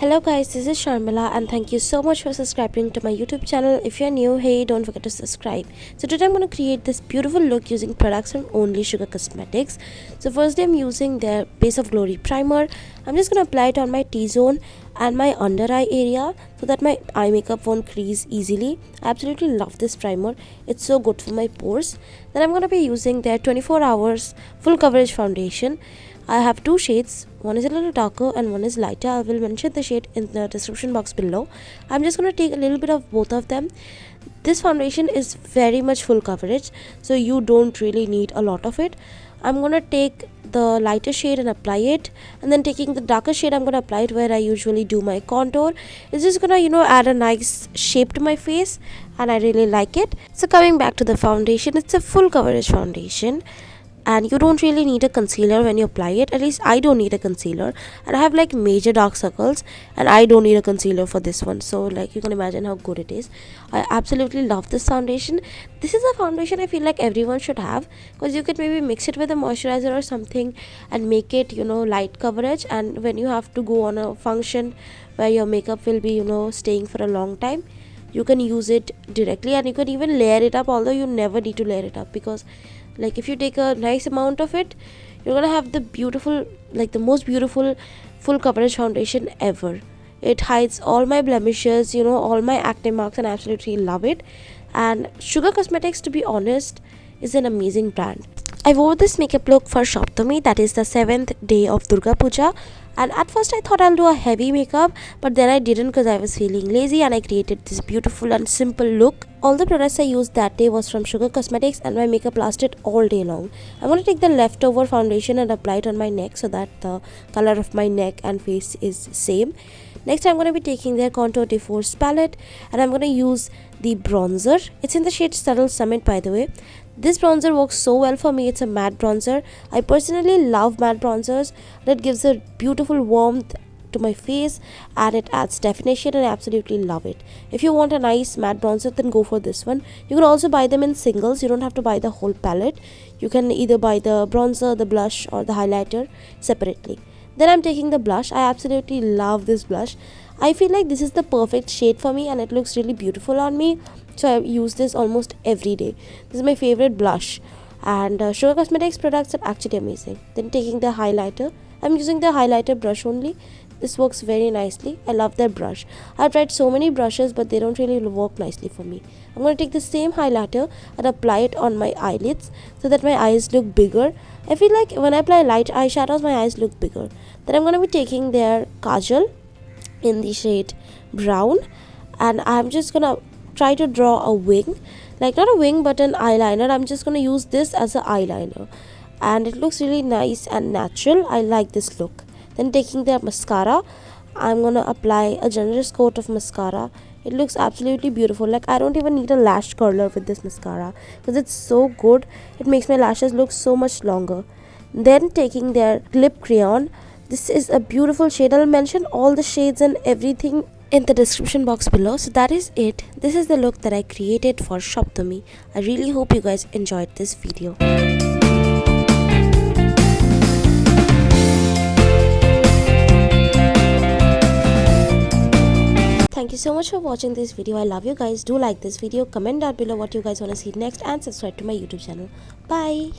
Hello guys, this is Sharmila and thank you so much for subscribing to my YouTube channel. If you're new, hey, don't forget to subscribe. So today I'm going to create this beautiful look using products from only Sugar Cosmetics. So firstly I'm using their Base of Glory primer. I'm just going to apply it on my T-zone and my under eye area so that my eye makeup won't crease easily. I absolutely love this primer. It's so good for my pores. Then I'm going to be using their 24 hours full coverage foundation. I have two shades, one is a little darker and one is lighter. I will mention the shade in the description box below. I'm just going to take a little bit of both of them. This foundation is very much full coverage, so you don't really need a lot of it. I'm going to take the lighter shade and apply it, and then taking the darker shade I'm going to apply it where I usually do my contour. It's just going to add a nice shape to my face and I really like it. So coming back to the foundation, it's a full coverage foundation and you don't really need a concealer when you apply it. At least I don't need a concealer, and I have like major dark circles and I don't need a concealer for this one, so like you can imagine how good it is. I absolutely love this foundation. This is a foundation I feel like everyone should have, because you could maybe mix it with a moisturizer or something and make it light coverage, and when you have to go on a function where your makeup will be staying for a long time, you can use it directly. And you can even layer it up, although you never need to layer it up, because like if you take a nice amount of it, you're gonna have the beautiful, like the most beautiful full coverage foundation ever. It hides all my blemishes, all my acne marks, and I absolutely love it. And Sugar Cosmetics, to be honest, is an amazing brand. I wore this makeup look for Saptami, that is the 7th day of Durga Puja, and at first I thought I'll do a heavy makeup, but then I didn't because I was feeling lazy, and I created this beautiful and simple look. All the products I used that day was from Sugar Cosmetics and my makeup lasted all day long. I'm going to take the leftover foundation and apply it on my neck so that the color of my neck and face is same. Next I'm going to be taking their Contour de Force palette and I'm going to use the bronzer. It's in the shade Subtle Summit, by the way. This bronzer works so well for me. It's a matte bronzer. I personally love matte bronzers. That gives a beautiful warmth to my face and it adds definition, and I absolutely love it. If you want a nice matte bronzer, then go for this one. You can also buy them in singles. You don't have to buy the whole palette. You can either buy the bronzer, the blush, or the highlighter separately. Then I'm taking the blush. I absolutely love this blush. I feel like this is the perfect shade for me and it looks really beautiful on me, so I use this almost every day. This is my favorite blush, and Sugar Cosmetics products are actually amazing. Then taking the highlighter, I'm using the highlighter brush only. This works very nicely. I love their brush. I've tried so many brushes but they don't really work nicely for me. I'm going to take the same highlighter and apply it on my eyelids so that my eyes look bigger. I feel like when I apply light eyeshadows, my eyes look bigger. Then I'm going to be taking their kajal in the shade brown, and I'm just going to try to draw a wing, like not a wing but an eyeliner. I'm just going to use this as an eyeliner and it looks really nice and natural. I like this look. Then taking their mascara, I'm going to apply a generous coat of mascara. It looks absolutely beautiful. Like I don't even need a lash curler with this mascara because it's so good. It makes my lashes look so much longer. Then taking their lip crayon. This is a beautiful shade. I'll mention all the shades and everything in the description box below. So that is it. This is the look that I created for Saptami. I really hope you guys enjoyed this video. Thank you so much for watching this video. I love you guys. Do like this video, comment down below what you guys want to see next, and subscribe to my YouTube channel. Bye.